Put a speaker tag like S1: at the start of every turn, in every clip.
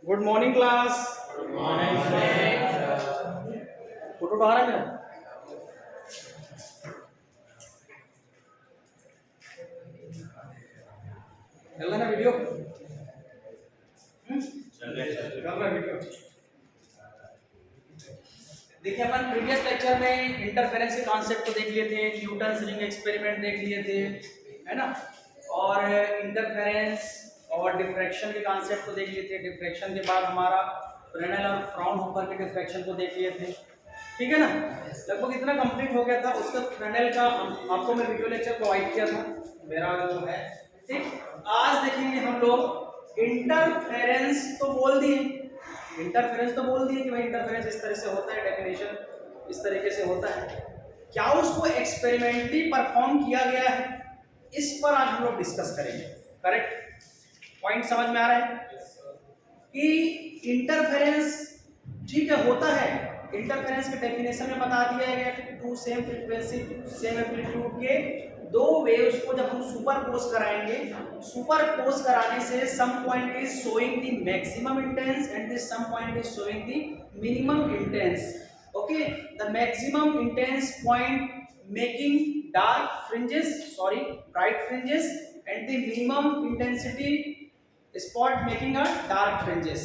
S1: Good morning class.
S2: Good morning sir.
S1: Photo उठा रहा है मेरा। चल रहा है ना वीडियो?
S2: चल
S1: रहा है वीडियो। देखिए अपन प्रीवियस लेक्चर में इंटरफेरेंस के कॉन्सेप्ट को देख लिए थे, न्यूटन रिंग एक्सपेरिमेंट देख लिए थे, है ना। और इंटरफेरेंस और डिफ्रैक्शन के कॉन्सेप्ट को देख लिए थे। डिफ्रैक्शन के बाद हमारा फ्रेनेल और फ्राउनहोफर के डिफ्रैक्शन को देख लिए थे, ठीक है ना। लगभग इतना कंप्लीट हो गया था। उसका फ्रेनेल का आपको मैं वीडियो लेक्चर प्रोवाइड किया था, मेरा जो है, ठीक। आज देखेंगे हम लोग इंटरफेरेंस। तो बोल दिए इंटरफेरेंस, तो बोल दिए कि भाई इंटरफेरेंस इस तरह से होता है, डेफिनेशन इस तरीके से होता है। क्या उसको एक्सपेरिमेंटली परफॉर्म किया गया है, इस पर आज हम लोग डिस्कस करेंगे। करेक्ट पॉइंट समझ में आ रहा है कि इंटरफेरेंस, ठीक है, होता है। इंटरफेरेंस के डेफिनेशन में बता दिया गया कि two same frequency same amplitude के दो वेव्स को जब हम सुपरपोज कराएंगे, सुपरपोज कराने से some point is showing the maximum intense and this some point is showing the minimum intense. Okay, the maximum intense point making dark fringes, sorry bright fringes, and the minimum intensity spot making a dark fringes,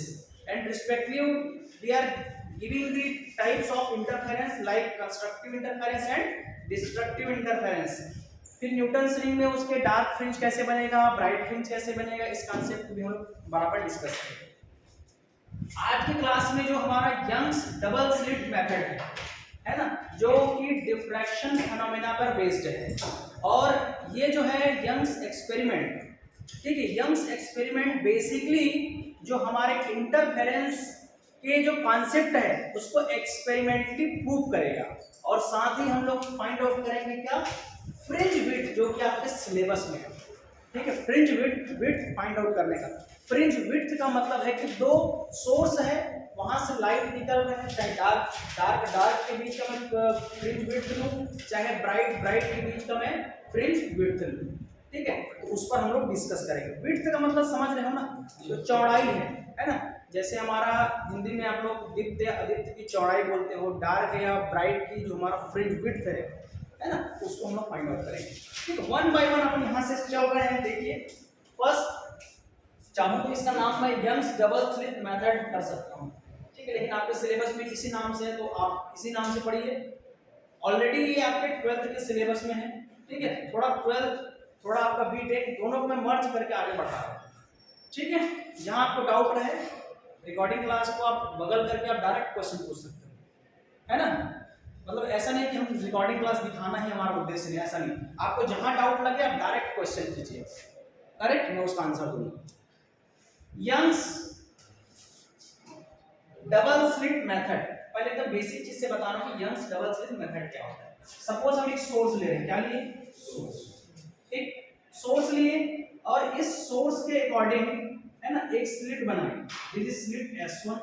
S1: and respectively we are giving the types of interference like constructive interference and destructive interference। फिर Newton ring में उसके dark fringe कैसे बनेगा, bright fringe कैसे बनेगा, इस concept भी हम बराबर डिस्कस करेंगे। आज की क्लास में जो हमारा यंग्स डबल स्लिट मेथड है ना, जो कि डिफ्रैक्शन फिनोमेना पर बेस्ड है, और ये जो है यंग्स एक्सपेरिमेंट, ठीक है। यंग्स एक्सपेरिमेंट बेसिकली जो हमारे इंटरफेरेंस के जो कॉन्सेप्ट है उसको एक्सपेरिमेंटली प्रूव करेगा, और साथ ही हम लोग फाइंड आउट करेंगे क्या, फ्रिंज विड्थ, जो कि आपके सिलेबस में है, ठीक है। फ्रिंज विड्थ फाइंड आउट करने का। फ्रिंज विड्थ का मतलब है कि दो सोर्स है, वहां से लाइट निकल रहे हैं, चाहे डार्क के बीच का मैं फ्रिंज विड्थ लूं, चाहे ब्राइट के बीच का मैं फ्रिंज विड्थ लूं, ठीक है। तो उस पर हम लोग डिस्कस करेंगे। विड्थ का मतलब समझ रहे हो ना, जो चौड़ाई है ना। जैसे हमारा हिंदी में आप लोग दीप्त या अदीप्त की चौड़ाई बोलते हो, डार्क या ब्राइट की जो हमारा फ्रिंज विड्थ है ना, उसको हम लोग फाइंड आउट करेंगे, ठीक है। वन बाय वन अपन यहाँ से चल रहे हैं। देखिए फर्स्ट चाहूँ तो इसका नाम मैं यंग्स डबल स्लिट मेथड कर सकता हूँ, ठीक है, लेकिन आपके सिलेबस में इसी नाम से है तो आप इसी नाम से पढ़िए। ऑलरेडी ये आपके 12th के सिलेबस में है, ठीक है। थोड़ा 12th, थोड़ा आपका बीटेक, दोनों को मैं मर्ज करके आगे बढ़ा रहा हूँ, ठीक है। जहाँ आपको डाउट रहे, रिकॉर्डिंग क्लास को आप बगल करके आप डायरेक्ट क्वेश्चन पूछ सकते हो, है ना। मतलब ऐसा नहीं कि हम रिकॉर्डिंग क्लास दिखाना ही हमारा उद्देश्य नहीं, ऐसा नहीं। आपको जहाँ डाउट लगे आप डायरेक्ट क्वेश्चन कीजिए, करेक्ट, मैं उसका आंसर दूंगा। यंग्स डबल स्लिट मेथड, पहले तो बेसिक चीज से बता रहा हूँ कि यंग्स डबल स्लिट मेथड क्या होता है। सपोज हम एक सोर्स ले रहे हैं, क्या लिए, सोर्स, एक सोर्स लिए, और इस सोर्स के अकॉर्डिंग, है ना, एक स्लिट बनाई, दिस इज स्लिट S1।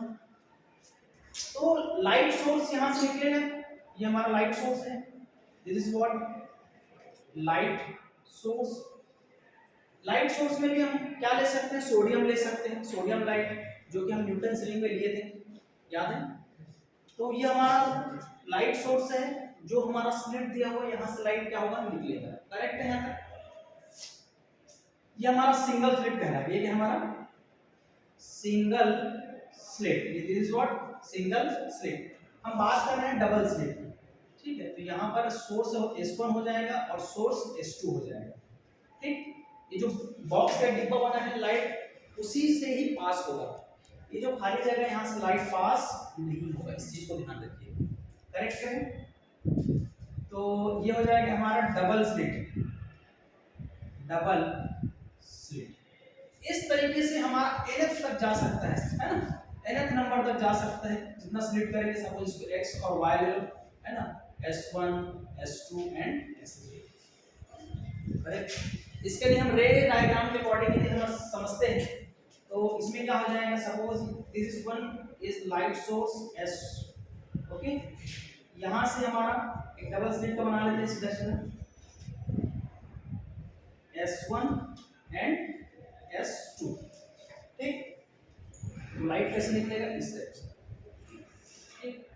S1: तो लाइट सोर्स यहां से निकलेगा, ये हमारा लाइट सोर्स है, this is what light source. Light source में भी हम क्या ले सकते हैं, सोडियम ले सकते हैं, सोडियम लाइट, जो कि हम न्यूटन रिंग में लिए थे, याद है। तो ये हमारा लाइट सोर्स है, जो हमारा स्लिट दिया हुआ है, यहां से लाइट क्या होगा, निकलेगा, करेक्ट है। यहाँ ये हमारा सिंगल स्लिट कहलाएगा, ये क्या हमारा single slit, this is what single slit. हम बात कर रहे हैं डबल स्लिट, ठीक है। तो यहाँ पर सोर्स S1 हो जाएगा और सोर्स S2 हो जाएगा, ठीक। ये जो बॉक्स का डिब्बा बना है लाइट उसी से ही पास होगा, ये जो खाली जगह है यहाँ से लाइट पास नहीं होगा, इस चीज को ध्यान रखिए, करेक्ट है। तो ये हो जाएगा हमारा डबल स्लिट, डबल स्लिट। इस तरीके से हमारा nth तक जा सकता है ना, nth नंबर तक जा सकता है, जितना स्प्लिट करेंगे। सपोज इसको x और y ले लो, है ना, S1 S2 and S3, correct. इसके लिए हम रे डायग्राम के अकॉर्डिंग हम समझते हैं। तो इसमें क्या हो जाएगा, suppose this is one is light source S, okay. यहां से हमारा एक डबल स्लिट का बना लेते हैं सीधा सीधा, S1 एंड S2, ठीक। लाइट कैसे निकलेगा, इस टाइप से, ठीक,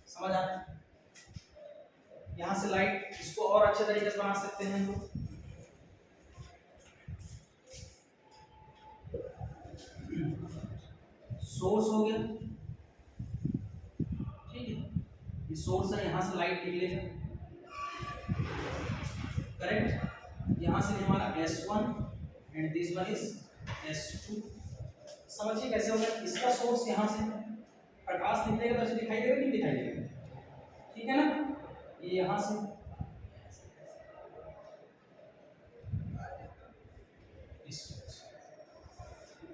S1: समझ आ रहा है? यहाँ से लाइट, इसको और अच्छे तरीके से बना सकते हैं हम लोग। सोर्स हो गया, ठीक है, ये सोर्स है, यहाँ से लाइट निकलेगा, करेक्ट। यहाँ से हमारा S1 and this one is S2। समझिए कैसे होगा, इसका सोर्स यहाँ से प्रकाश निकलेगा तो ऐसे दिखाई देगा, नहीं दिखाई देगा, ठीक है ना, ये यहाँ से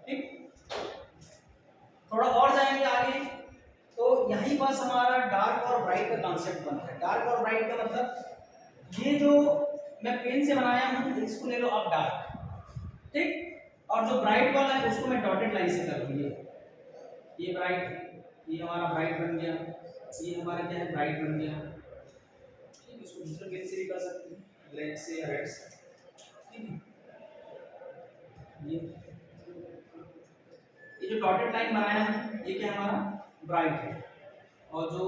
S1: ठीक। थोड़ा और जाएंगे आगे तो यहीं बस हमारा डार्क और ब्राइट का कॉन्सेप्ट बनता है। डार्क और ब्राइट का मतलब ये जो मैं पेन से बनाया हूँ इसको ले लो आप डार्क, ठीक, और जो ब्राइट वाला है उसको मैं डॉटेड लाइन से कर लूँगी। ये ब्राइट, ये हमारा ब्राइट बन गया, ये हमारा क्या है, ब्राइट बन गया, ठीक, इसको दूसरे पेन से भी कर सकते हैं, ब्लैक से या रेड से, ठीक है। ये जो डॉटेड लाइन बनाया है ये क्या हमारा ब्राइट है, और जो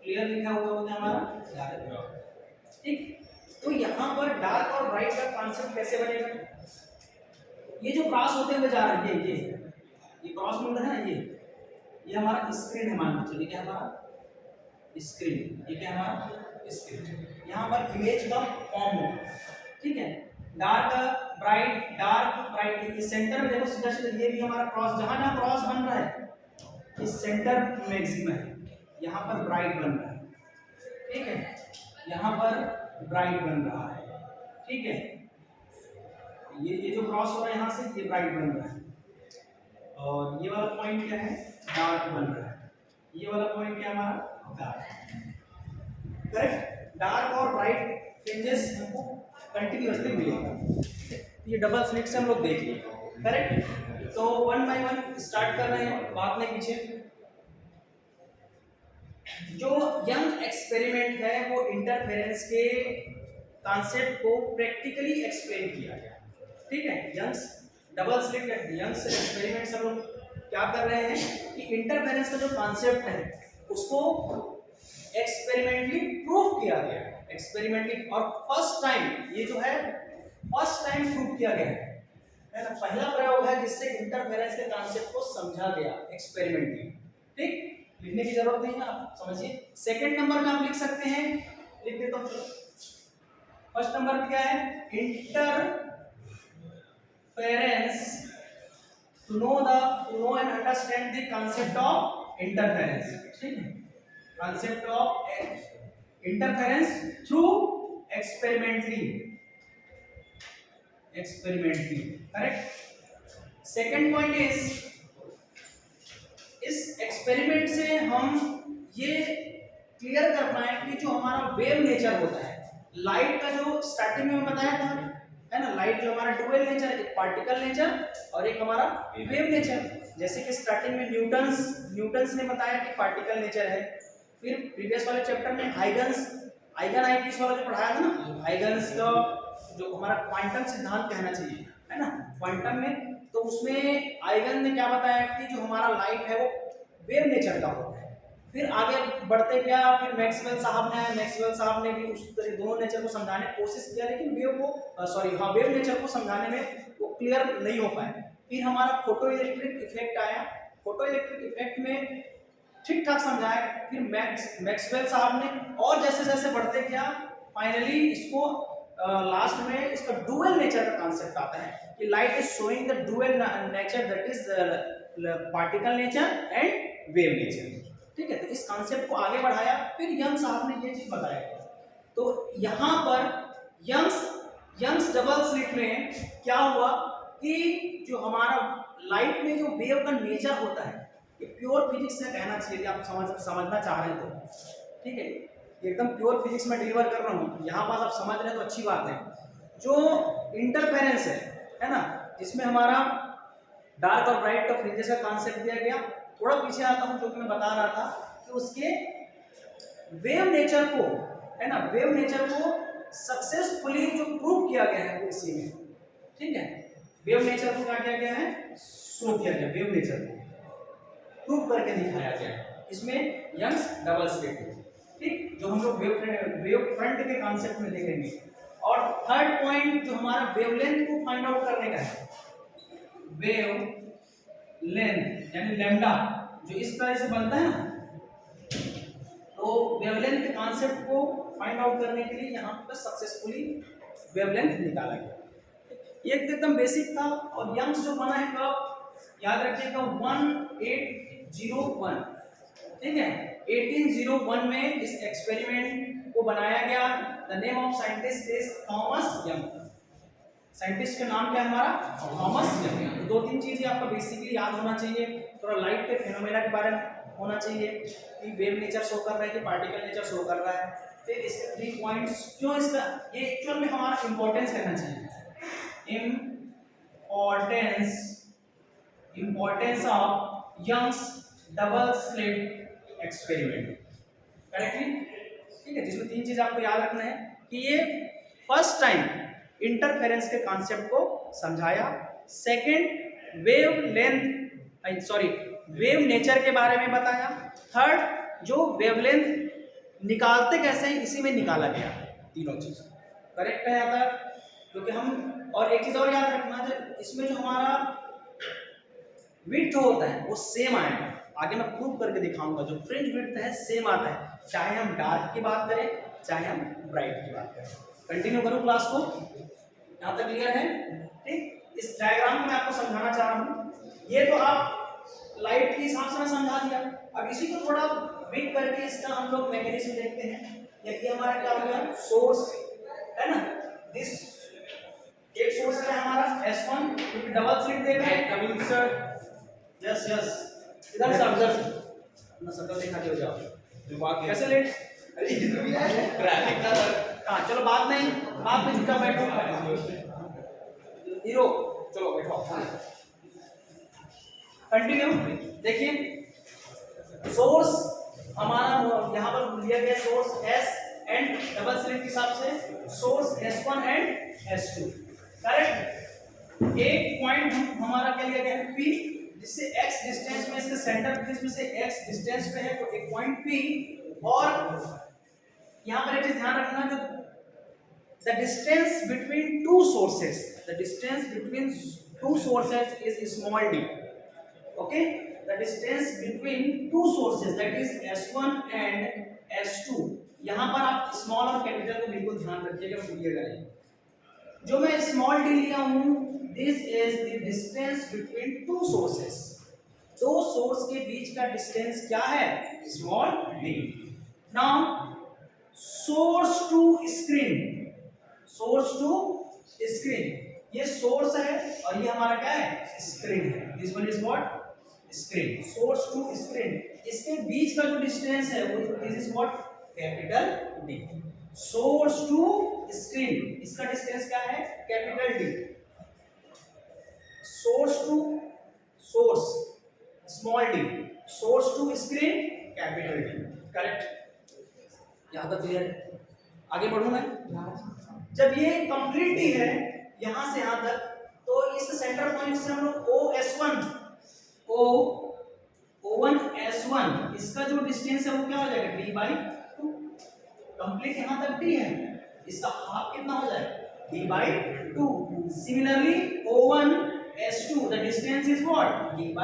S1: क्लियर लिखा हुआ है वो क्या हमारा डार्क है, ठीक। तो यहाँ पर डार्क और ब्राइट का कॉन्सेप्ट कैसे बनेगा, ये जो क्रॉस होते हुए जा रहे हैं, ये क्रॉस मिल रहा है ना, ये हमारा स्क्रीन है, मान लो, क्या हमारा स्क्रीन, ये क्या हमारा स्क्रीन, यहाँ पर इमेज का फॉर्म होगा, ठीक है। डार्क ब्राइट, ये सेंटर में देखो सीधा सीधा, ये भी हमारा क्रॉस, जहां जहां क्रॉस बन रहा है इस सेंटर मैक्सिमम है, यहाँ पर ब्राइट बन रहा है, ठीक है, यहाँ पर ब्राइट बन रहा है, ठीक है। ये जो क्रॉस हो रहा है यहाँ से, ये ब्राइट बन रहा है, और ये वाला पॉइंट क्या है, डार्क बन रहा है, ये वाला पॉइंट क्या हमारा डार्क, करेक्ट। डार्क और ब्राइट फ्रिंजेस हमको कंटिन्यूअसली मिलेगा, ये डबल स्लिट से हम लोग देख लिए, करेक्ट। तो वन बाय वन स्टार्ट कर रहे हैं, बात नहीं पीछे। जो यंग एक्सपेरिमेंट है वो इंटरफेरेंस के कॉन्सेप्ट को प्रैक्टिकली एक्सप्लेन किया गया, ठीक है। Young's double slit Young's experiment से हम लोग क्या कर रहे हैं कि इंटरफेरेंस का जो कॉन्सेप्ट है उसको एक्सपेरिमेंटली प्रूव किया गया, एक्सपेरिमेंटली, और फर्स्ट टाइम ये जो है फर्स्ट टाइम प्रूव किया गया है ना, पहला प्रयोग है जिससे इंटरफेरेंस के कॉन्सेप्ट को समझा गया एक्सपेरिमेंटली, ठीक। लिखने की जरूरत नहीं है, आप समझिए। सेकंड नंबर में आप लिख सकते हैं, लिख देता हूं, फर्स्ट नंबर क्या है, interference, to know and understand the concept of interference, ठीक है, concept of interference through experimentally, correct. Second point is, इस एक्सपेरिमेंट से हम ये क्लियर कर पाए कि जो हमारा वेव नेचर होता है, लाइट का जो स्टार्टिंग में बताया था, है ना, लाइट जो हमारा डुअल नेचर, एक पार्टिकल नेचर और एक हमारा वेव नेचर। जैसे कि स्टार्टिंग में न्यूटन्स ने बताया कि पार्टिकल नेचर है, फिर प्रीवियस वाले चैप्टर में आइगन आइडिस वाला जो पढ़ाया था ना, आइगन्स का जो हमारा क्वांटम सिद्धांत कहना चाहिए, है ना, क्वांटम में, तो उसमें आइगन ने क्या बताया कि जो हमारा लाइट है वो वेव नेचर का होता है। फिर आगे बढ़ते क्या, फिर मैक्सवेल साहब ने भी उस तरह दोनों नेचर को समझाने की कोशिश किया, लेकिन वेव नेचर को समझाने में वो क्लियर नहीं हो पाए। फिर हमारा फोटो इलेक्ट्रिक इफेक्ट आया, फोटो इलेक्ट्रिक इफेक्ट में ठीक ठाक समझाया, फिर मैक्सवेल साहब ने, और जैसे जैसे बढ़ते क्या, फाइनली इसको लास्ट में इसका डुअल नेचर का कॉन्सेप्ट आता है कि light is showing the dual nature, that is particle nature and wave nature, ठीक है। तो इस कॉन्सेप्ट को आगे बढ़ाया, फिर यंग साहब ने ये चीज बताया। तो यहाँ पर यंग्स डबल स्लिट में क्या हुआ कि जो हमारा लाइट में जो वेव का नेचर होता है, ये प्योर फिजिक्स से कहना चाहिए, आप समझना चाह रहे हैं तो, ठीक है, एकदम प्योर फिजिक्स में डिलीवर कर रहा हूँ, यहाँ पास आप समझ रहे हैं तो अच्छी बात है। जो इंटरफेरेंस है ना, जिसमें हमारा डार्क और ब्राइट का फ्रिंजेस का कॉन्सेप्ट दिया गया, थोड़ा पीछे आता हूँ, जो कि मैं बता रहा था कि उसके वेव नेचर को, है ना, वेव नेचर को सक्सेसफुली जो प्रूव किया गया है वो इसी में, ठीक है। वेव नेचर को क्या किया गया है, शो किया गया, वेव नेचर को प्रूव करके दिखाया गया। इसमें यंग्स डबल स्लिट, ठीक, जो हम लोग वेव फ्रंट के कॉन्सेप्ट में देखेंगे। और थर्ड पॉइंट जो हमारा वेवलेंथ को फाइंड आउट करने का है, वेव लेंथ यानी लैम्डा जो इस तरह से बनता है ना, तो वेवलेंथ के कॉन्सेप्ट को फाइंड आउट करने के लिए यहाँ पर सक्सेसफुली वेवलेंथ निकाला गया। ये एकदम बेसिक था। और यंग्स जो बना है कब, याद रखिएगा 1801, ठीक है, 1801 में इस एक्सपेरिमेंट को बनाया गया। The name of scientist is Thomas young. Scientist का नाम क्या है हमारा, थॉमस यंग। तो 2-3 चीजें आपको बेसिकली याद होना चाहिए। थोड़ा लाइट के फेनोमेना के बारे में होना चाहिए कि वेव नेचर शो कर रहा है कि पार्टिकल नेचर शो कर रहा है। फिर इसके 3 पॉइंट्स, क्यों इसका ये एक्चुअल में हमारा इंपॉर्टेंस रहना चाहिए, importance of Young's double slit experiment, correctly, ठीक है, जिसमें 3 चीज आपको याद रखना है कि ये फर्स्ट टाइम इंटरफेरेंस के कॉन्सेप्ट को समझाया, सेकंड वेव नेचर के बारे में बताया, थर्ड जो वेवलेंथ निकालते कैसे हैं इसी में निकाला गया। तीनों चीज करेक्ट है यहाँ तक, क्योंकि हम, और एक चीज और याद रखना, जो इसमें जो हमारा विड्थ होता है वो सेम आएगा। आगे मैं प्रूव करके दिखाऊंगा, जो फ्रिंज विड्थ है सेम आता है, चाहे हम डार्क की बात करें चाहे हम ब्राइट की बात करें। कंटिन्यू करूं क्लास को, यहाँ तक क्लियर है, ठीक। इस डायग्राम में मैं आपको समझाना चाह रहा हूँ, ये तो आप लाइट के हिसाब से मैं समझा दिया। अब इसी को थोड़ा बिग करके इसका हम लोग मैकेनिज्म देखते हैं। ये हमारा क्या हो गया, सोर्स है ना, दिस एक सोर्स है हमारा S1, क्योंकि डबल स्लिट देख रहे हैं। कमिंग सर, यस इधर से ऑब्जर्व ना, सकल दिखा के हो जाओ, कैसे लेट, अरे इधर भी है ट्रैफिक का। हां चलो बात नहीं झुका बैठो हीरो, चलो बैठो, कंटिन्यू। देखिए सोर्स हमारा यहाँ पर लिया गया, source S and double slit के हिसाब से source S1 and S2, correct. एक पॉइंट हमारा क्या लिया गया है P, जिससे x डिस्टेंस में, इसके सेंटर प्लेस में से x डिस्टेंस पे है, तो एक पॉइंट P। और यहाँ पर एक चीज ध्यान रखना, जो the distance between two sources is small d, okay, the distance between two sources, that is S1 and S2। यहां पर आप स्मॉल और कैपिटल को बिल्कुल ध्यान रखिएगा, भूलिएगा नहीं। जो मैं स्मॉल d लिया हूं, this is the distance between two sources, दो सोर्स के बीच का डिस्टेंस क्या है, small d। Now source to screen, ये सोर्स है और ये हमारा क्या है, स्क्रीन है। This one is what, screen. Source to screen, इसके बीच का जो डिस्टेंस है वो this is what, capital D। Source to screen, इसका डिस्टेंस क्या है, capital D। Source to source small d, source to screen capital D, correct. यहां तक क्लियर है, आगे बढ़ूं मैं। जब ये कंप्लीट ही है यहां से यहां तक, तो इस सेंटर पॉइंट से हम लोग O1S1 इसका जो डिस्टेंस है वो क्या हो जाएगा, d/2। कंप्लीट यहां तक d है, इसका हाफ कितना हो जाएगा, d/2। Similarly O1S2 the distance is what, d/2,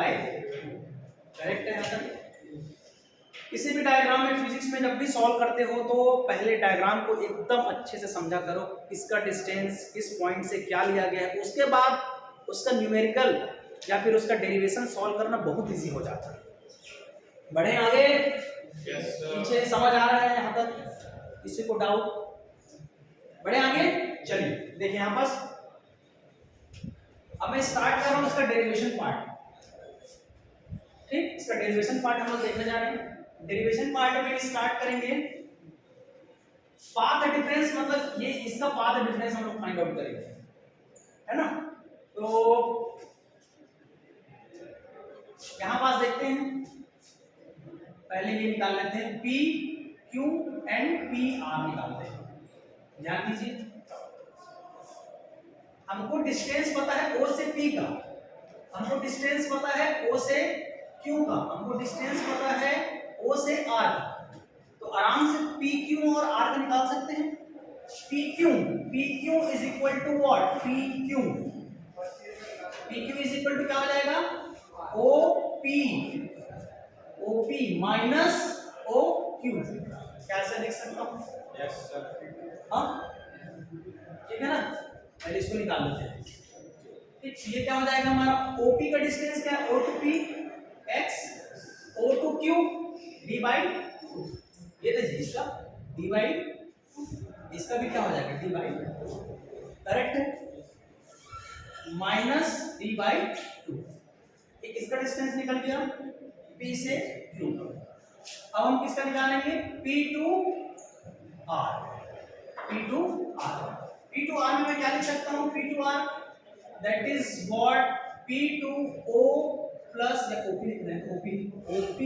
S1: correct है यहां तक। किसी भी डायग्राम में, फिजिक्स में जब भी सॉल्व करते हो तो पहले डायग्राम को एकदम अच्छे से समझा करो, किसका डिस्टेंस किस पॉइंट से क्या लिया गया है, उसके बाद उसका न्यूमेरिकल या फिर उसका डेरिवेशन सॉल्व करना बहुत इजी हो जाता है। बढ़े आगे, पीछे समझ आ रहा है यहाँ तक, किसी को डाउट, बढ़े आगे, चलिए देखिए यहाँ पर अब मैं स्टार्ट कर रहा हूँ इसका डेरिवेशन पार्ट, ठीक। इसका डेरिवेशन पार्ट हम लोग देखने जा रहे हैं। डेरिवेशन पार्ट में स्टार्ट करेंगे, पाथ डिफरेंस, मतलब ये इसका पाथ डिफरेंस हम लोग फाइंड आउट करेंगे, है ना। तो यहां पास देखते हैं, पहले ये निकाल लेते हैं, P Q and P R निकालते हैं, ध्यान दीजिए। हमको डिस्टेंस पता है O से P का, हमको डिस्टेंस पता है O से Q का, हमको डिस्टेंस पता है O से R का, तो आराम से PQ और R का निकाल सकते हैं। PQ is equal to what? PQ is equal to क्या हो जाएगा? OP minus OQ। कैसे लिख सकता हूँ?
S2: Yes, sir.
S1: हाँ ठीक है ना, पहले इसको निकाल लेते हैं। ठीक, ये क्या हो जाएगा हमारा? OP का डिस्टेंस क्या है? O to P x, O to Q d by 2। ये लीजिए इसका d by 2, इसका भी क्या हो जाएगा? d by 2, करेक्ट है, माइनस d by 2। एक इसका डिस्टेंस निकल गया P से Q। अब हम किसका निकालेंगे? P to R में मैं क्या लिख सकता हूँ? P to R that is what? P to O plus, या OP लिख रहे हैं, OP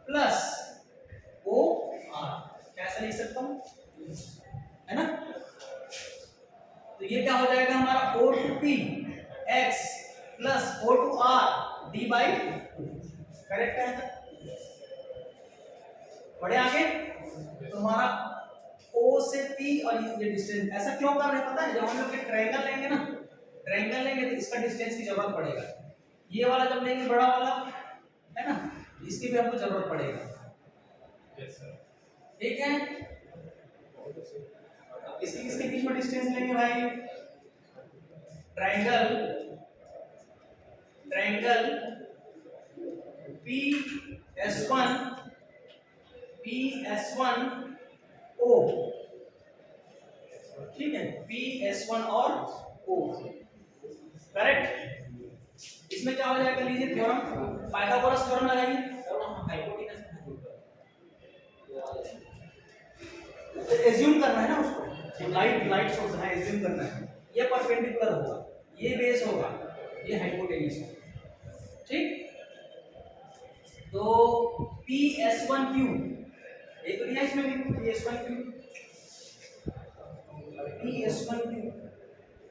S1: प्लस OR, कैसे लिख सकता हूँ? है ना, तो ये क्या हो जाएगा हमारा? O to P x plus O to R d by 2, correct है। बढ़े आगे, तो हमारा O से P और ये डिस्टेंस ऐसा क्यों कर रहे हैं पता है? जब हम लोग ये ट्रायंगल लेंगे ना, ट्रायंगल लेंगे तो इसका डिस्टेंस की जरूरत पड़ेगा। ये वाला जब लेंगे बड़ा वाला, है ना, इसकी भी हमको जरूरत पड़ेगा।
S2: Yes, sir.
S1: ठीक है, इसकी किसके बीच में डिस्टेंस लेंगे भाई? ट्रायंगल PS1 O, ठीक है, PS1 और O, करेक्ट। इसमें क्या हो जाएगा? लीजिए थ्योरम, पाइथागोरस थ्योरम लगाइए। एज्यूम करना है ना उसको, लाइट सोर्स है, एज्यूम करना है। ये परपेंडिकुलर होगा, ये बेस होगा, ये हाइपोटेन्यूस होगा, ठीक। तो PS1Q एक तो दिया इसमें भी, PS1Q,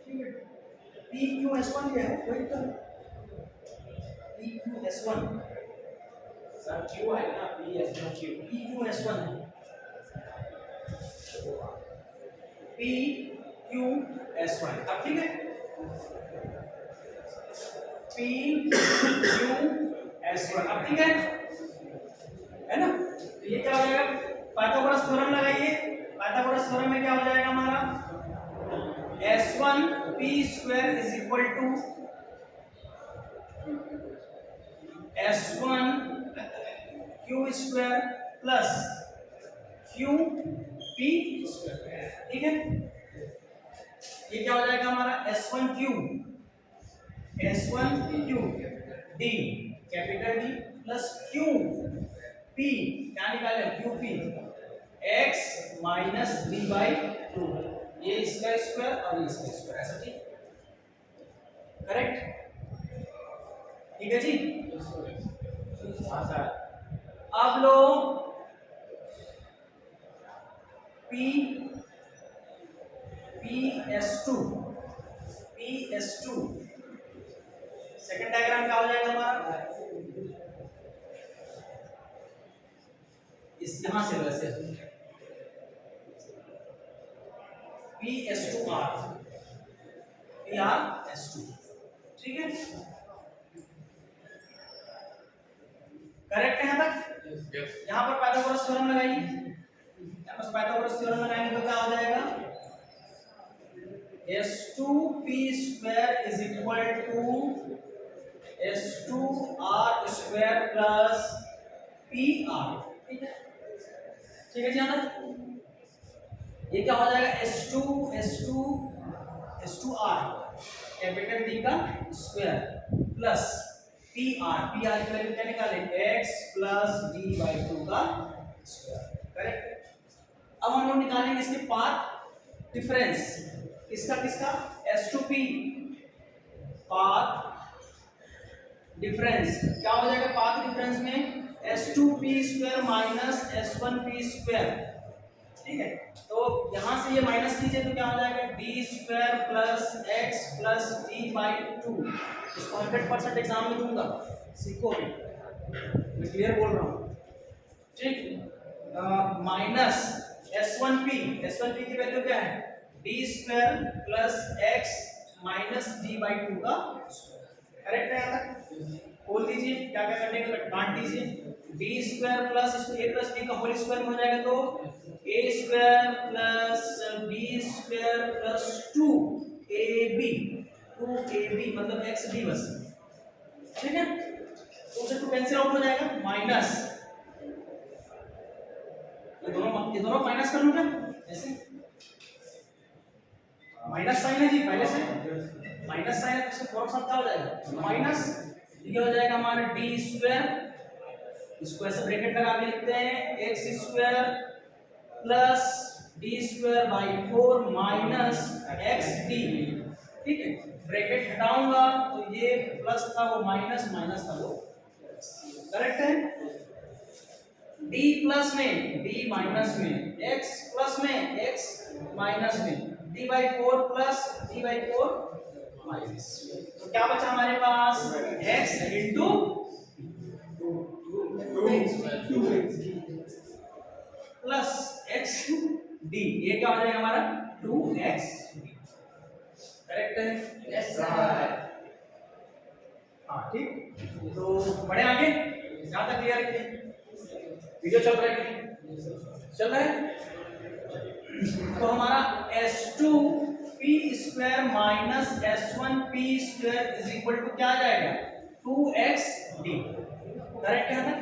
S1: ठीक है, PQS1 क्या है? वही तो PQS1,
S2: Sir, Q है ना? PS1Q.
S1: PQS1 है, PQS1, अब ठीक है, PQS1, अब ठीक है ना। तो ये क्या हो जाएगा? पाइथागोरस थ्योरम लगाइए। पाइथागोरस थ्योरम में क्या हो जाएगा हमारा? S1P² is equal to S1Q² plus QP², ठीक है। ये क्या हो जाएगा हमारा? S1Q D, capital D plus QP, क्या निकाले? QP x minus d by 2, ये इसका स्क्वायर और इसका स्क्वायर, ऐसा ठीक, करेक्ट, ठीक है जी।
S2: हाँ सर।
S1: अब लो PS2 सेकंड डायग्राम क्या हो जाएगा हमारा? इस यहां से वैसे PS2R, PS2, ठीक है, करेक्ट है यहां तक? यहां पर पाइथागोरस थ्योरम लगाइए। यहां पर पाइथागोरस थ्योरम लगाएंगे तो क्या हो जाएगा? S2P² is equal to S2R² plus PR, ठीक है, ठीक है जी आनंद। ये क्या हो जाएगा? S2R कैपिटल D का स्क्वायर प्लस PR की वैल्यू क्या निकाले? x प्लस d बाई 2 का स्क्वायर, करेक्ट। अब हम लोग निकालेंगे इसके पाथ डिफरेंस, किसका S2P पाथ डिफरेंस क्या हो जाएगा? पाथ डिफरेंस में S2P² माइनस S1P², ठीक है, तो तो यहाँ से ये माइनस कीजिए तो क्या हो जाएगा D square plus x plus D by 2। इसको 100% एग्जाम में दूंगा, सीखो मैं क्लियर बोल रहा हूँ, ठीक। माइनस S1P की वैल्यू क्या है D square plus x minus D by 2 का करेक्ट है यहाँ तक। खोल दीजिए, क्या क्या करने का काट दीजिए, डी स्क्वायर प्लस इसको ए प्लस बी का होल स्क्वायर में हो जाएगा तो A square plus B square plus 2ab मतलब एक्स डी बस, ठीक है। तो उसे 2 कैंसिल आउट हो जाएगा, माइनस ये दोनों माइनस कर लूंगा ऐसे, माइनस साइन है जी पहले से, माइनस साइन है तो फॉर्म साथ क्या हो जाएगा माइनस, ये हो जाएगा हमारा डी स्क्वायर, इसको ऐसे ब्रैकेट लगा के लिखते हैं x square plus D square by 4 minus x D, ठीक है। ब्रैकेट हटाऊंगा तो ये प्लस था वो माइनस, माइनस था वो करेक्ट है। d प्लस में d माइनस में, x प्लस में x माइनस में, d by 4 plus d by 4 minus, तो क्या बचा हमारे पास x into plus x d, ये क्या हो जाएगा हमारा 2x करेक्ट है, यस सर, हाँ ठीक। तो बढ़े आगे, जहाँ तक क्लियर है वीडियो चल रहा है तो हमारा S2P square minus S1P square is equal to क्या आ जाएगा 2xd करेक्ट है ना।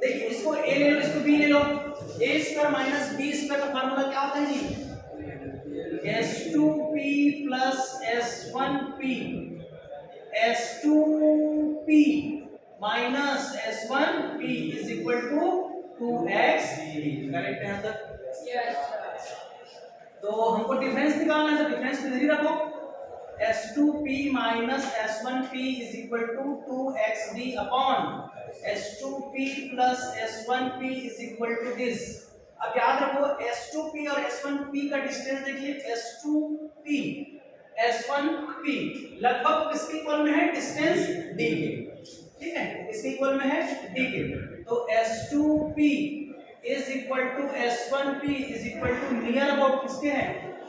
S1: देखिए इसको a ले लो, इसको b ले लो, a square minus b square का फार्मूला क्या होता है जी S2P plus S1P minus S1P is equal to 2xd correct है सर, यस। तो हमको डिफरेंस निकालना है तो डिफरेंस इधर ही रखो, S2P minus S1P is equal to 2xd upon S2P plus S1P is equal to this. अब याद रखो S2P और S1P का डिस्टेंस देखिए, S2P S1P लगभग किसके इक्वल में है डिस्टेंस d के, ठीक है, इसके इक्वल में है d के, तो S2P is equal to S1P is equal to near about किसके है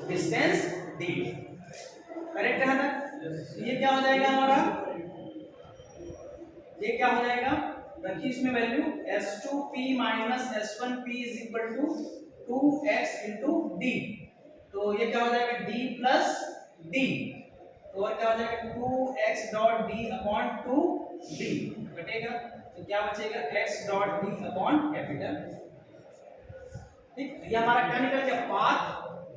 S1: डिस्टेंस d करेक्ट है ना। ये क्या हो जाएगा हमारा, ये क्या हो जाएगा रखिए इसमें value S2P minus S1P is equal to 2x into d, तो ये क्या हो जाएगा d प्लस d, तो और क्या हो जाएगा 2x dot d upon 2d कटेगा, तो क्या बचेगा x dot d upon capital, ठीक। ये हमारा क्या निकल गया पाथ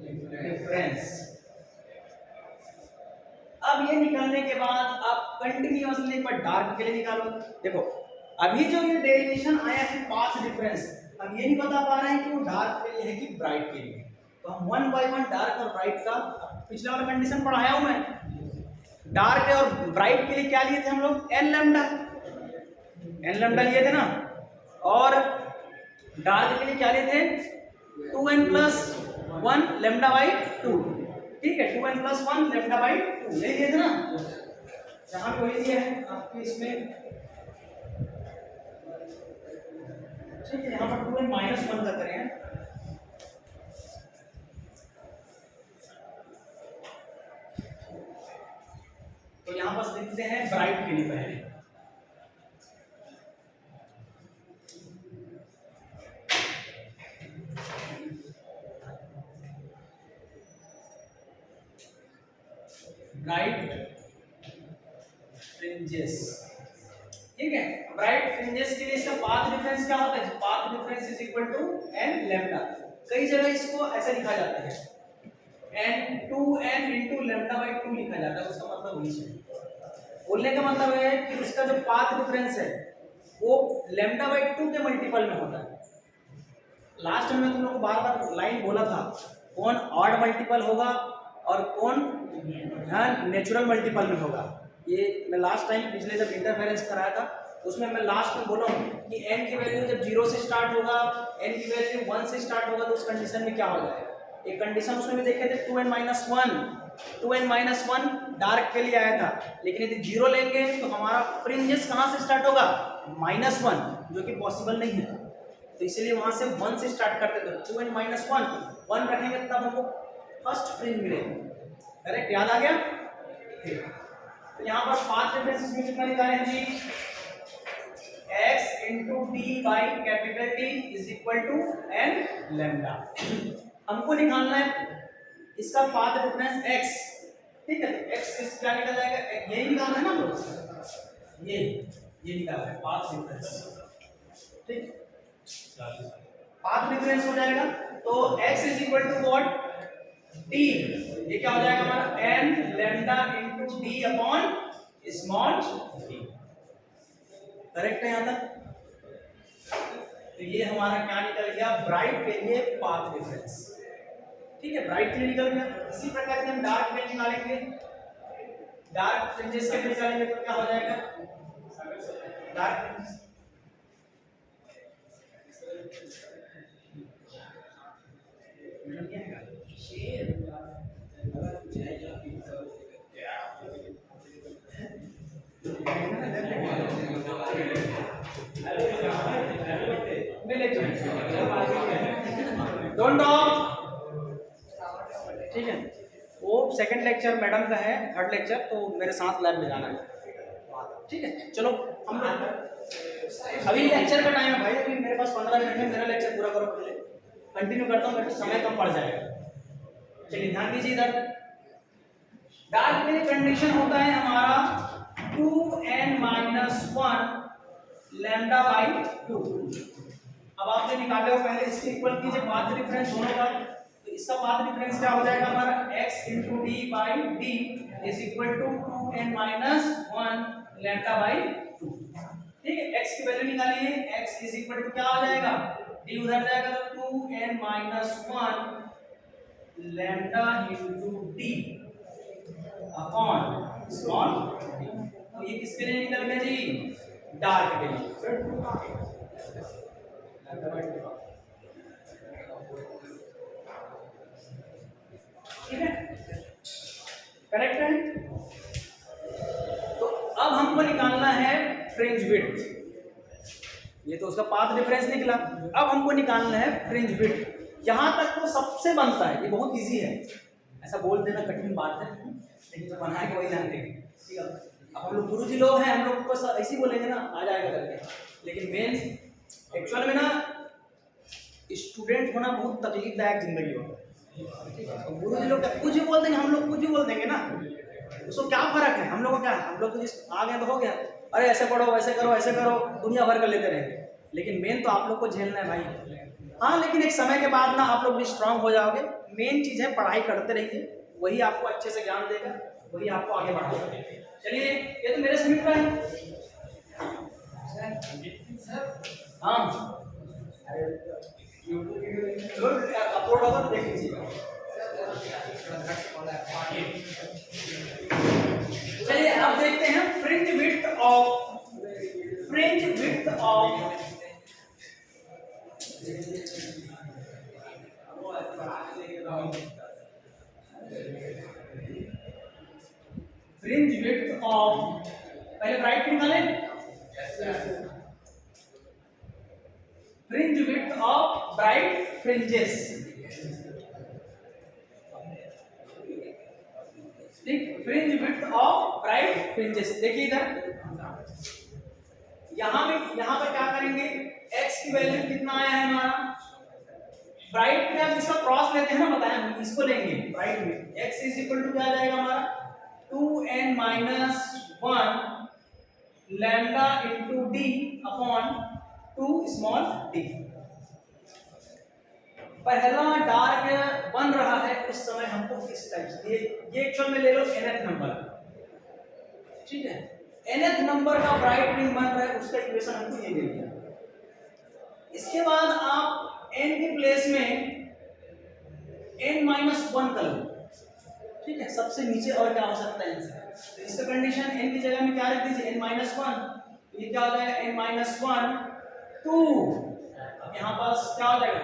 S1: डिफरेंस। अब ये निकालने के बाद आप कंटिन्यूअसली एक बार डार्क के लिए निकालो। देखो अभी जो ये डेरिवेशन आया है पाथ डिफरेंस, अब ये नहीं बता पा रहे हैं कि वो डार्क के लिए है कि ब्राइट के लिए, तो हम 1 बाय 1 डार्क और ब्राइट का पिछले वाला कंडीशन पढ़ाया हूं मैं, डार्क और ब्राइट के लिए क्या लिए थे हम लोग n लैम्डा लिए थे ना, और डार्क के लिए क्या लिए थे 2n प्लस 1 लैम्डा बाई 2, ठीक है, 2n प्लस 1 लैम्डा बाई 2 ले लिए थे ना, जहां पे वही दिया है आपके इसमें, ठीक है। यहाँ पर 2n माइनस 1 का करें, तो यहाँ पास लिखते हैं ब्राइट के लिए पहले, ब्राइट फ्रिंजेस, ठीक है। ब्राइट फ्रिंजेस के लिए इसका पाथ डिफरेंस क्या होता है, path difference is equal to n lambda, कई जगह इसको ऐसे लिखा जाता है n into लैम्डा बाई 2 लिखा जाता है, उसका मतलब वही है, बोलने का मतलब है कि उसका जो पाथ डिफरेंस है वो लैम्डा बाई 2 के मल्टीपल में होता है। लास्ट में तुम लोग को बार बार लाइन बोला था कौन ऑड मल्टीपल होगा और कौन नेचुरल मल्टीपल में होगा, ये मैं लास्ट टाइम पिछले जब इंटरफेरेंस कराया था उसमें मैं लास्ट में बोला हूँ कि n की वैल्यू जब 0 से स्टार्ट होगा, n की वैल्यू 1 से स्टार्ट होगा, तो उस कंडीशन में क्या हो जाएगा। एक कंडीशन उसमें भी देखे थे 2n-1 डार्क के लिए आया था, लेकिन यदि 0 लेंगे तो हमारा फ्रिंजेस कहाँ से स्टार्ट होगा, -1, जो कि पॉसिबल नहीं है, तो इसलिए वहां से 1 से स्टार्ट करते थे। 2n-1 रखेंगे तब हमको फर्स्ट फ्रिंज मिलेगा। करेक्ट, याद आ गया। तो यहाँ पर पांच डिफरेंसेस में कितना निकाले हैं जी, x into d by capital T is equal to n lambda। हमको निकालना है इसका पाथ डिफरेंस x, ठीक है। x इस क्या निकल जाएगा, यही निकालना है ना हम लोग, ये निकालना है पाथ डिफरेंस, ठीक। पाथ डिफरेंस हो जाएगा तो x is equal to what, t, ये क्या हो जाएगा हमारा n lambda into d upon small d। Correct है यहाँ तक। तो ये हमारा क्या निकल गया, ब्राइट के लिए पाथ डिफरेंस, ठीक है, ब्राइट के लिए निकल गया। इसी प्रकार से हम डार्क के लिए निकालेंगे, डार्क फ्रिंजेस के लिए निकालेंगे तो क्या हो जाएगा, डार्क फ्रिंजेस डोंट टॉक, ठीक है। वो सेकंड लेक्चर मैडम का है, थर्ड लेक्चर तो मेरे साथ लैब में जाना है, ठीक है। चलो हम अभी लेक्चर का टाइम है भाई, अभी मेरे पास 15 मिनट है, मेरा लेक्चर पूरा करो पहले, कंटिन्यू करता हूँ, मेरे समय कम पड़ जाएगा। चलिए ध्यान दीजिए इधर, डार्क में कंडीशन होता है हमारा 2n-1 लैम्डा बाई 2। अब आपने निकाले हो, पहले इसके इक्वल कीजिए पाथ डिफरेंस दोनों का, तो इसका पाथ डिफरेंस क्या हो जाएगा हमारा, x into d by d is equal to 2n-1 lambda by 2, ठीक है। x की वैल्यू निकालिए, x is equal to क्या हो जाएगा, d उधर जाएगा तो 2n-1 lambda into d upon small, तो ये किसके लिए निकल गया जी, डार्क के लिए, ठीक है, करेक्ट है। तो अब हमको निकालना है फ्रिंज विड्थ, ये तो उसका पाथ डिफरेंस निकला, अब हमको निकालना है फ्रिंज विड्थ। यहां तक तो सबसे बनता है, ये बहुत इजी है, ऐसा बोल देना कठिन बात है, लेकिन जब बनाए वही ध्यान देंगे, ठीक है। अब हम लोग गुरुजी लोग हैं, हम लोग को ऐसे ही बोलेंगे ना आ जाएगा करके, लेकिन मेन एक्चुअल में ना स्टूडेंट होना बहुत तकलीफदायक जिंदगी होता है, गुरुजी लोग कुछ भी बोल देंगे, हम लोग कुछ भी बोल देंगे ना, उसको क्या फर्क है, हम लोग को क्या, हम लोग तो जिस आ गए तो हो गया, अरे ऐसे पढ़ो वैसे करो ऐसे करो, दुनिया भर कर लेते रहेंगे, लेकिन मेन तो आप लोग को झेलना है भाई। हाँ, लेकिन एक समय के बाद ना आप लोग भी स्ट्रांग हो जाओगे, मेन चीज़ है पढ़ाई करते रहिए, वही आपको अच्छे से ज्ञान देगा, वही आपको आगे बढ़ाएगा। चलिए ये तो मेरे से मिल रहा है, हाँ अपलोड होगा तो देख लीजिएगा। चलिए अब देखते हैं fringe width of fringe width of पहले ब्राइट निकालें, fringe width of bright fringes, ठीक, fringe width of bright fringes. देखिए इधर यहाँ पर क्या करेंगे, x की वैल्यू कितना आया है हमारा, ब्राइट में हम इसका क्रॉस लेते हैं ना, बताया हम इसको लेंगे ब्राइट में, x इज इक्वल टू क्या आ जाएगा हमारा 2n-1 lambda into D upon 2 small D. पहला डार्क बन रहा है उस समय हमको इस टाइप से, ये एक्चुअल में ले लो nth नंबर, ठीक है, nth नंबर का ब्राइट रिंग बन रहा है, उसका इक्वेशन हमको ये दे दिया। इसके बाद आप n के प्लेस में n-1 कर लो, ठीक है, सबसे नीचे और क्या हो सकता है इनसे, तो इसका कंडीशन n की जगह में क्या रख दीजिए n-1, तो ये क्या हो जाएगा n माइनस वन 2, यहाँ पास क्या हो जाएगा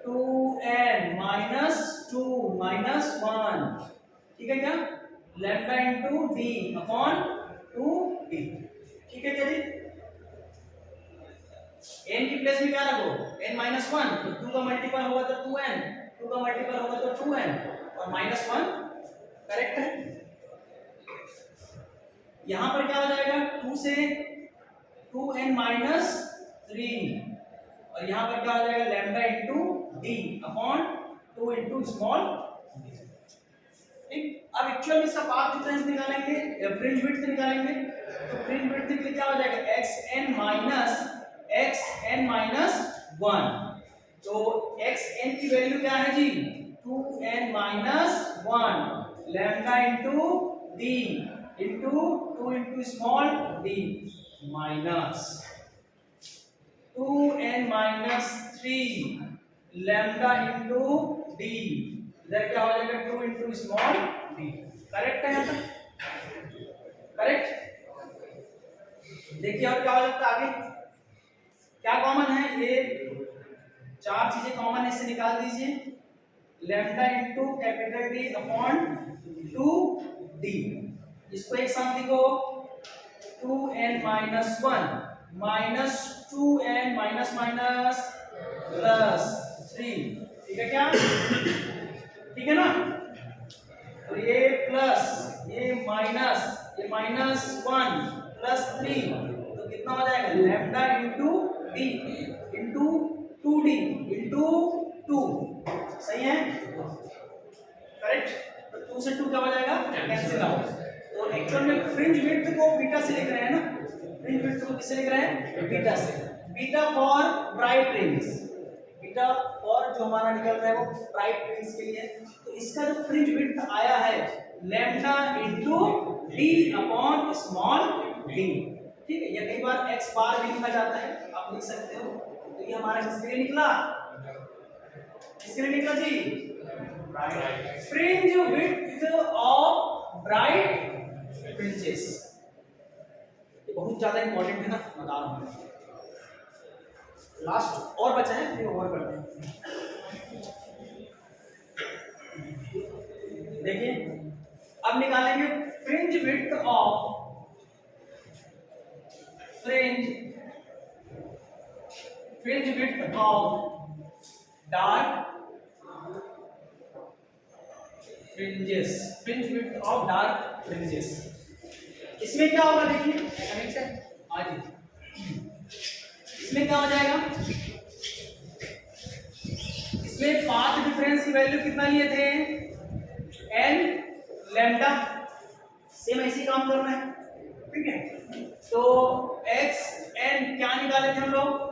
S1: 2n माइनस 2 माइनस 1, ठीक है क्या, lambda into D upon 2d, ठीक है क्या जी। n की प्लेस में क्या रखो n माइनस वन, तो 2 का मल्टीपल होगा तो 2n, 2 का मल्टीपल होगा तो 2n और माइनस 1 करेक्ट है। यहां पर क्या हो जाएगा 2 से 2n माइनस 3 और यहां पर क्या हो जाएगा lambda into D upon 2 into small, ठीक। अब एक्चुअल में इसका पाथ डिफरेंस निकालेंगे या फ्रिंज विड्थ निकालेंगे, तो फ्रिंज विड्थ के लिए क्या हो जाएगा xn माइनस 1, तो xn की वैल्यू क्या है जी 2n minus 1 lambda into D into 2 into small D minus 2n minus 3 lambda into D, इधर क्या हो जाएगा 2 इंटू स्मॉल डी, करेक्ट है यहाँ तक, करेक्ट। देखिए और क्या हो जाता है आगे, क्या कॉमन है, ये चार चीजें कॉमन है, इससे निकाल दीजिए lambda into capital D upon 2d, इसको एक साथ लिखो 2n minus 1 minus 2n minus minus plus 3, ठीक है क्या, ठीक है ना, तो ये प्लस ये माइनस 1 प्लस 3, तो कितना हो जाएगा lambda into D into 2d into 2, सही है करेक्ट, तो 2 से 2 क्या हो जाएगा कैंसिल आउट, तो एक्चुअल में फ्रिंज विड्थ को बीटा से लिख रहे हैं ना, फ्रिंज विड्थ को किससे लिख रहे हैं बीटा से, beta for bright rings, beta for जो हमारा निकल रहा है वो ब्राइट रिंग्स के लिए, तो इसका जो फ्रिंज विड्थ आया है lambda into D upon small D, ठीक है, या कई बार x बार भी लिखा जाता है, आप लिख सकते हो, तो ये हमारा किसके लिए निकला, किसके लिए निकला जी fringe width of bright fringes, ये बहुत ज्यादा इंपॉर्टेंट है ना, बता रहा हूं, लास्ट और बचा है फिर ओवर करते हैं। देखिए अब निकालेंगे fringe width of fringe width of dark fringes, fringe width of dark fringes, इसमें क्या होगा देखिए कनेक्ट है आज, इसमें क्या हो जाएगा, इसमें पाथ डिफरेंस की वैल्यू कितना लिए थे n लैम्डा, सेम ऐसे काम करना है, ठीक है, तो x n क्या निकाले थे हम लोग,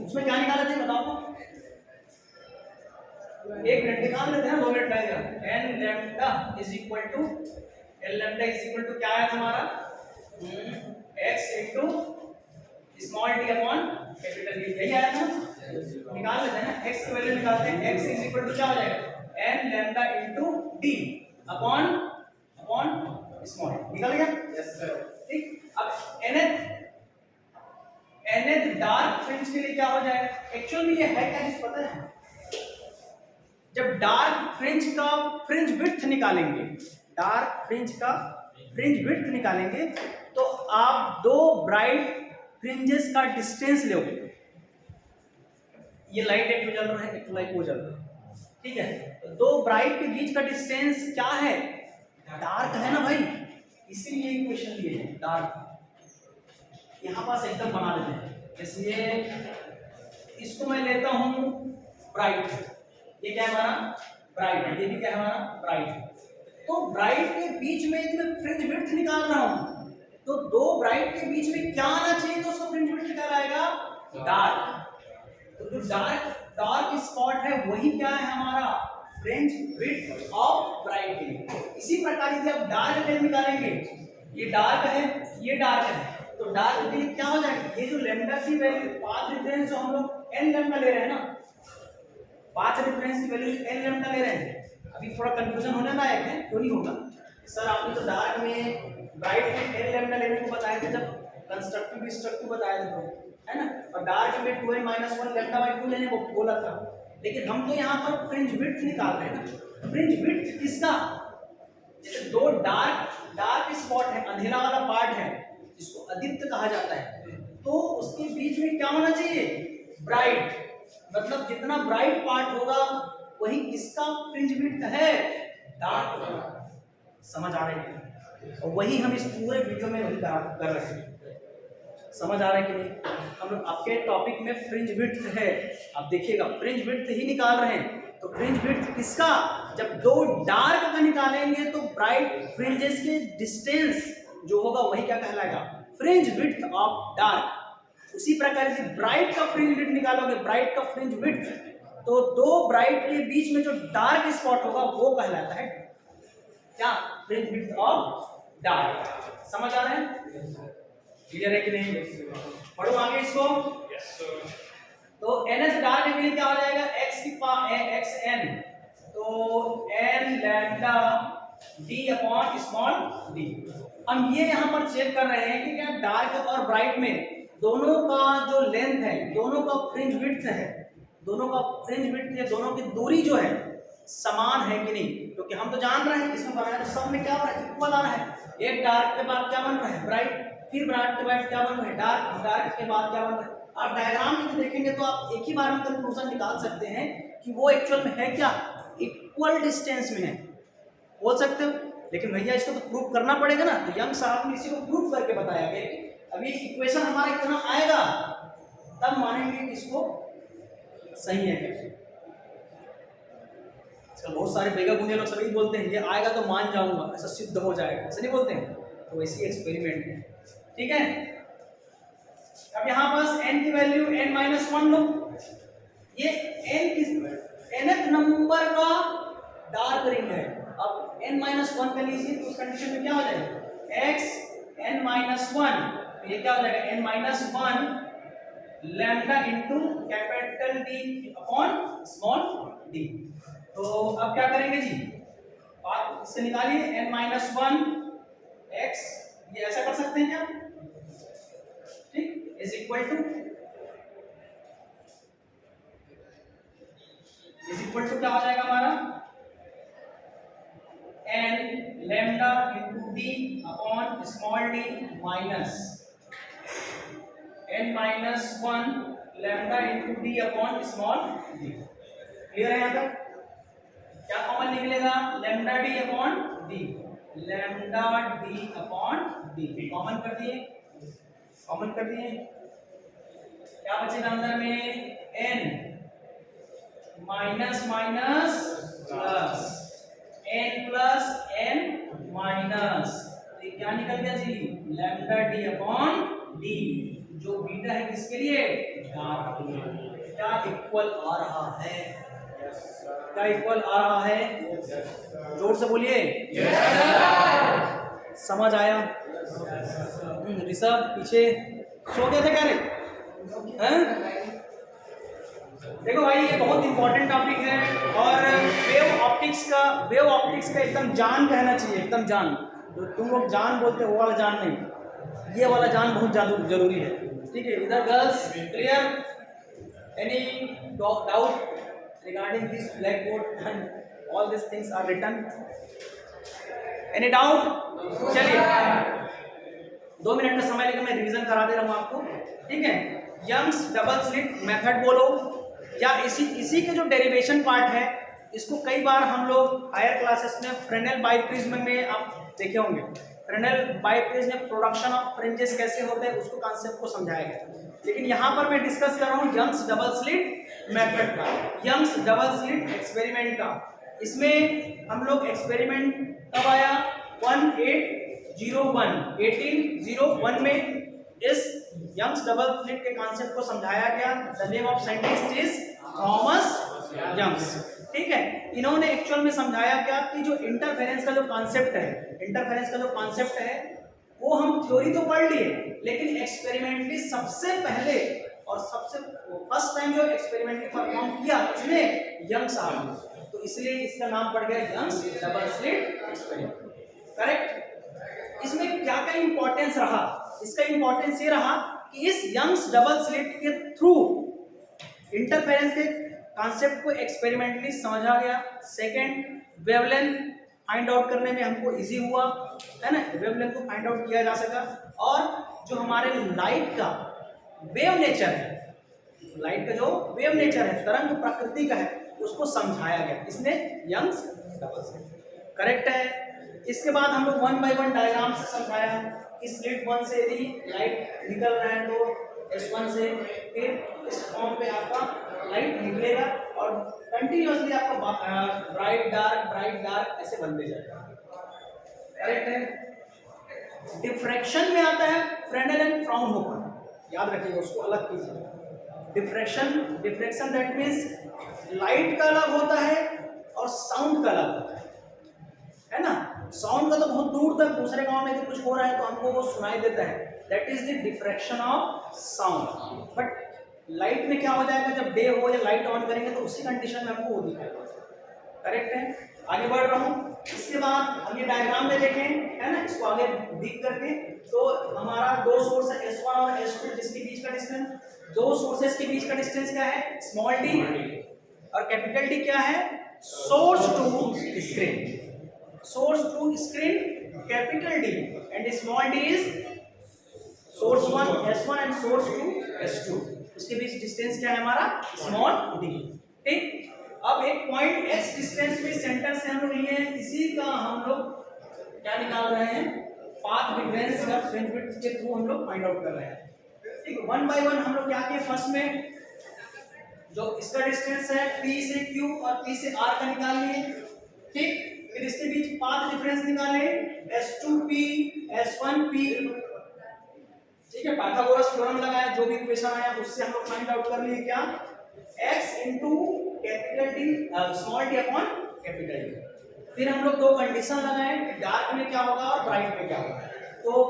S1: उसमें क्या निकाले थे बताओ तो, एक मिनट निकाल लेते हैं, 2 मिनट लगेगा, n lambda is equal to l lambda is equal to क्या आया था हमारा x into small d upon capital D, यही आया था, निकाल लेते हैं ना, x की वैल्यू निकालते हैं, x इज इक्वल टू क्या हो जाएगा n lambda into d upon small, निकल गया, यस सर, ठीक। अब nth डार्क फ्रिंज के लिए क्या हो जाएगा, एक्चुअल में ये है क्या चीज पता है, जब डार्क फ्रिंज का फ्रिंज विड्थ निकालेंगे, डार्क फ्रिंज का फ्रिंज विड्थ निकालेंगे, तो आप दो ब्राइट फ्रिंजेस का डिस्टेंस लोगे, ये लाइट एक जल रहा है, एक लाइट वो जल रहा है, ठीक है, तो दो ब्राइट के बीच का डिस्टेंस क्या है डार्क है ना भाई, इसीलिए इक्वेशन लिए है डार्क, यहाँ पास एकदम बना लेते हैं, इसलिए इसको मैं लेता हूँ ब्राइट, ये क्या है हमारा ब्राइट है, ये भी क्या है हमारा ब्राइट, तो ब्राइट के बीच में मैं फ्रिंज विड्थ निकाल रहा हूँ, तो दो ब्राइट के बीच में क्या आना चाहिए तो उसको फ्रिंज विड्थ निकाल आएगा डार्क, तो जो डार्क स्पॉट है वही क्या है हमारा फ्रिंज विड्थ ऑफ ब्राइट के लिए। इसी प्रकार यदि आप डार्क एंगल निकालेंगे, ये डार्क है ये डार्क है, तो डार्क के लिए क्या हो जाएगा, ये जो लैम्डा की वैल्यू पाथ डिफरेंस जो हम लोग n लैम्डा ले रहे हैं ना, पाथ डिफरेंस की वैल्यू n लैम्डा ले रहे हैं। अभी थोड़ा कंफ्यूजन होने लायक है, क्यों नहीं होगा सर, आपने तो डार्क में ब्राइट में n लैम्डा लेने को बताया था जब कंस्ट्रक्टिव डिस्ट्रक्टिव बताया था, तो है ना, और डार्क में 2n - 1 लैम्डा बाय 2 लेने को बोला था। लेकिन हम तो यहाँ पर फ्रिंज विड्थ निकाल रहे हैं ना, फ्रिंज विड्थ किसका, जैसे दो डार्क स्पॉट है, अंधेरा वाला पार्ट है जिसको अदीप्त कहा जाता है, तो उसके बीच में क्या होना चाहिए, ब्राइट, मतलब जितना ब्राइट पार्ट होगा वही किसका फ्रिंज विड्थ है, डार्क। समझ आ रही है, और वही हम इस पूरे वीडियो में वही कर रहे हैं। समझ आ रहा है कि नहीं, हम लोग आपके टॉपिक में फ्रिंज विड्थ है, आप देखिएगा फ्रिंज विड्थ ही निकाल रहे हैं। तो फ्रिंज विड्थ किसका, जब दो डार्क का निकालेंगे तो ब्राइट फ्रिंजेस के डिस्टेंस जो होगा वही क्या कहलाएगा, फ्रिंज विड्थ ऑफ डार्क। उसी प्रकार से ब्राइट का फ्रिंज विड्थ निकालोगे, ब्राइट का फ्रिंज विड्थ, तो दो ब्राइट के बीच में जो डार्क स्पॉट होगा वो कहलाता है क्या, फ्रिंज विड्थ ऑफ डार्क। समझ आ रहा है, क्लियर है कि नहीं, पढ़ो आगे इसको। तो NH डार्क के लिए क्या हो जाएगा, x की पावर xn, तो n lambda d upon small d। हम ये यहाँ पर चेक कर रहे हैं कि क्या डार्क और ब्राइट में दोनों का जो लेंथ है, दोनों का फ्रिंज विड्थ है, दोनों का फ्रिंज विड्थ है, दोनों की दूरी जो है समान है कि नहीं, क्योंकि हम तो जान रहे हैं इसमें बनाया तो सब में क्या हो रहा है, इक्वल आ रहा है। एक डार्क के बाद क्या बन रहा है, ब्राइट, फिर ब्राइट के बाद क्या बन रहा है, डार्क, डार्क के बाद क्या बन रहा है। आप डायग्राम में देखेंगे तो आप एक ही बार में कंक्लूजन निकाल सकते हैं कि वो एक्चुअल में है क्या, इक्वल डिस्टेंस में है, बोल सकते हो। लेकिन भैया इसको तो प्रूव करना पड़ेगा ना, तो यंग साहब ने इसी को प्रूव करके बताया गया। अभी इक्वेशन हमारा इतना आएगा तब मानेंगे कि इसको सही है। बहुत सारे बेगा बुनिया लोग सभी बोलते हैं ये आएगा तो मान जाऊंगा, ऐसा सिद्ध हो जाएगा, ऐसा नहीं बोलते हैं, तो ऐसी एक्सपेरिमेंट है, ठीक है। अब यहाँ पास n की वैल्यू n-1 लो, ये n किस nth नंबर का डार्क रिंग है। अब n-1 का लीजिए तो उस कंडीशन में क्या हो जाएगा, x n-1, तो ये क्या हो जाएगा, n-1 lambda into capital D upon small d। तो अब क्या करेंगे जी, बात इससे निकालिए, n-1 x, ये ऐसा कर सकते हैं क्या, ठीक, इज इक्वल टू क्या हो जाएगा हमारा, n lambda into d upon small d minus n-1 lambda into d upon small d। Clear है यहाँ तक, क्या कॉमन निकलेगा, lambda D upon D, lambda D upon D, common कर दिए, कॉमन कर दिए, क्या बचेगा अंदर में, n minus minus plus, n plus n minus, ये क्या निकल गया जी, लैम्डा डी अपॉन डी, जो बीटा है किसके लिए, डार्क के लिए। क्या इक्वल आ रहा है, क्या इक्वल आ रहा है, जोर से बोलिए, समझ आया। ऋषभ पीछे सो गए थे क्या रे, हैं? देखो भाई ये बहुत इंपॉर्टेंट टॉपिक है, और वेव ऑप्टिक्स का एकदम जान कहना चाहिए, एकदम जान, जो तुम लोग जान बोलते हो वो वाला जान नहीं, ये वाला जान बहुत जरूरी है, ठीक है। इधर girls clear, any doubt regarding this blackboard and all these things are written, any doubt, चलिए 2 मिनट का समय लेकर मैं रिवीजन करा दे रहा हूँ आपको, ठीक है। यंग्स डबल स्लिट मेथड बोलो, या इसी के जो डेरिवेशन पार्ट है इसको कई बार हम लोग हायर क्लासेस में फ्रेनेल बाइप्रिज्म में आप देखे होंगे, फ्रेनेल बाइप्रिज्म में प्रोडक्शन ऑफ फ्रिंजेस कैसे होते हैं उसको कॉन्सेप्ट को समझाया गया। लेकिन यहाँ पर मैं डिस्कस कर रहा हूँ यंग्स डबल स्लिट मेथड का, यंग्स डबल स्लिट एक्सपेरिमेंट का। इसमें हम लोग एक्सपेरिमेंट कब आया, 1801 में इस यंग्स डबल स्लिट के कॉन्सेप्ट को समझाया गया। The name of scientist is Thomas Young's, ठीक है। इन्होंने एक्चुअल में समझाया क्या कि जो इंटरफेरेंस का जो कॉन्सेप्ट है, इंटरफेरेंस का जो कॉन्सेप्ट है वो हम थ्योरी तो पढ़ लिए, लेकिन एक्सपेरिमेंटली सबसे पहले और सबसे फर्स्ट टाइम जो एक्सपेरिमेंटली परफॉर्म किया इसने यंग साहब ने, तो इसलिए इसका नाम पड़ गया Young's double slit experiment. Correct. इसमें क्या क्या इंपॉर्टेंस रहा? इसका इंपॉर्टेंस ये रहा कि इस यंग्स डबल स्लिट के थ्रू इंटरफेरेंस के कॉन्सेप्ट को एक्सपेरिमेंटली समझा गया। सेकंड, वेवलेंथ फाइंड आउट करने में हमको इजी हुआ, है ना, वेवलेंथ को फाइंड आउट किया जा सका। और जो हमारे लाइट का वेव नेचर है, लाइट का जो वेव नेचर है, तरंग प्रकृति का है, उसको समझाया गया इसने यंग्स डबल स्लिट। करेक्ट है। इसके बाद हम लोग 1 बाय 1 डायग्राम से समझाया कि स्लिट 1 से यदि लाइट निकल रहा है तो S1 से फिर इस फॉर्म पे आपका लाइट निकलेगा और कंटिन्यूअसली आपका ब्राइट डार्क ऐसे बनते जाएगा। करेक्ट है। डिफ्रैक्शन में आता है फ्रेनेल एंड फ्राउनहोफर, याद रखिएगा, उसको अलग कीजिए। डिफ्रैक्शन दैट मींस लाइट का अलग होता है और साउंड का अलग होता है ना। साउंड का तो बहुत दूर तक दूसरे गांव में यदि कुछ हो रहा है तो हमको वो सुनाई देता है, that is the diffraction of sound. But light में क्या हो जाएगा, जब डे हो या लाइट ऑन करेंगे तो उसी कंडीशन में हमको वो दिखाएगा। करेक्ट है। आगे बढ़ रहा हूँ। इसके बाद हम ये डायग्राम में देखें, है ना, इसको आगे दिख करके, तो हमारा दो सोर्स है S1 और S2, जिसके बीच का डिस्टेंस, दो सोर्सेस के बीच का डिस्टेंस क्या है, स्मॉल डी, और कैपिटल डी क्या है, source to screen. Source to screen capital D and small D is source 1 S1 and source 2 S2, उसके बीच डिस्टेंस क्या है हमारा, स्मॉल डी। ठीक। अब एक पॉइंट x डिस्टेंस में सेंटर से हम लोग लिए हैं, इसी का हम लोग क्या निकाल रहे हैं, पाथ डिफरेंस या फ्रिंज विड्थ के थ्रू हम लोग फाइंड आउट कर रहे हैं। ठीक। 1 बाय 1 हम लोग क्या किए, फर्स्ट में जो इसका डिस्टेंस है P से Q और P से R का निकाल लिए। ठीक। फिर इसके बीच पाथ डिफरेंस निकाले, S2P S1P। ठीक है, पाइथागोरस थ्योरम लगाया, जो भी इक्वेशन आया उससे हम लोग फाइंड आउट कर लिए क्या, x into capital D small D upon capital D. फिर हम लोग दो कंडीशन लगाए कि डार्क में क्या होगा और ब्राइट में क्या होगा। तो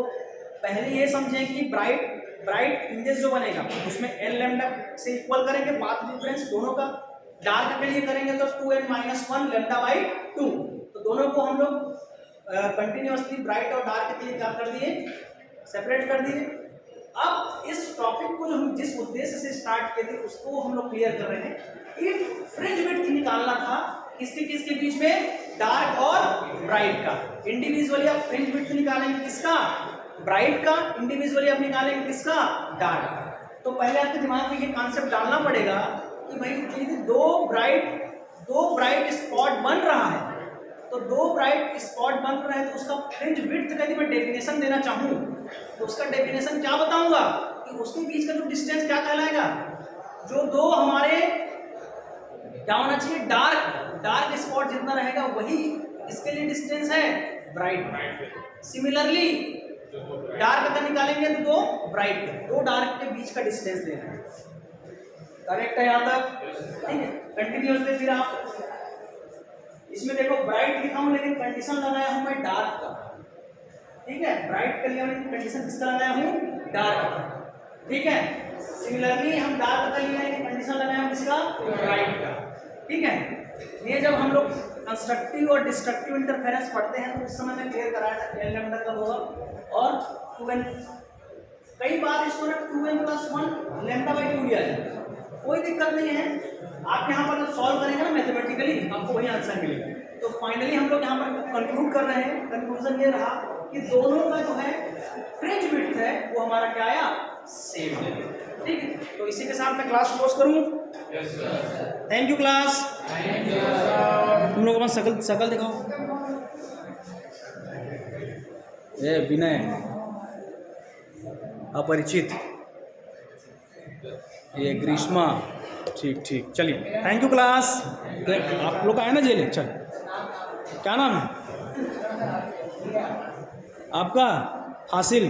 S1: पहले ये समझें कि ब्राइट इंडेक्स जो बनेगा उसमें n लैम्डा से इक्वल करेंगे पाथ डिफरेंस दोनों का, डार्क के लिए करेंगे तो 2n-1 लैम्डा बाई 2। तो दोनों को हम लोग कंटिन्यूअसली ब्राइट और डार्क के लिए क्या कर दिए, सेपरेट कर दिए। अब इस टॉपिक को जो हम जिस उद्देश्य से स्टार्ट किए थे उसको हम लोग क्लियर कर रहे हैं कि फ्रिंज विड्थ निकालना था किसके बीच में, डार्क और ब्राइट का। इंडिविजुअली आप फ्रिंज विड्थ निकालेंगे किसका, ब्राइट का, इंडिविजुअली आप निकालेंगे किसका, डार्क का। तो पहले आपके दिमाग में ये कॉन्सेप्ट डालना पड़ेगा कि भाई यदि दो ब्राइट स्पॉट बन रहा है, तो दो ब्राइट स्पॉट बन रहे हैं तो उसका फ्रिंज विड्थ का यदि मैं डेफिनेशन देना चाहूँ तो उसका डेफिनेशन क्या बताऊंगा कि उसके बीच का जो डिस्टेंस क्या कहलाएगा, जो दो हमारे क्या होना चाहिए, डार्क स्पॉट जितना रहेगा वही इसके लिए डिस्टेंस है ब्राइट। सिमिलरली डार्क का निकालेंगे तो दो ब्राइट के, दो डार्क के बीच का डिस्टेंस देना है। करेक्ट है यहाँ तक? ठीक है। कंटिन्यूअसली फिर आप इसमें देखो ब्राइट लिखा हूं लेकिन कंडीशन लगाया हूं मैं डार्क का। ठीक है, ब्राइट के लिए मैंने कंडीशन किसका लगाया हूं, डार्क का। ठीक है। सिमिलरली हम डार्क का लिया है, कंडीशन लगाया हूं किसका, ब्राइट का। ठीक है। ये जब हम लोग कंस्ट्रक्टिव और डिस्ट्रक्टिव इंटरफेरेंस पढ़ते हैं तो उस समय में क्लियर कराया था n लैम्डा का होगा और 2n, कई बार इसको ना 2n+1 लैम्डा बाई 2 लिया जाए, कोई दिक्कत नहीं है। आप यहाँ पर सॉल्व करेंगे ना मैथमेटिकली आपको वही आंसर मिलेगा। तो फाइनली हम लोग यहाँ पर कंक्लूड कर रहे हैं, कंक्लूजन ये रहा कि दोनों का जो है फ्रिंज विड्थ है वो हमारा क्या आया, सेम है। ठीक है। तो इसी के साथ मैं क्लास क्लोज करूँ। Thank you class. तुम लोग अपना शकल दिखाओ। ये विनय, अपरिचित, ये ग्रीष्मा। ठीक, चलिए थैंक यू क्लास। आप लोग आए ना जेल, चल क्या नाम है आपका, हासिल।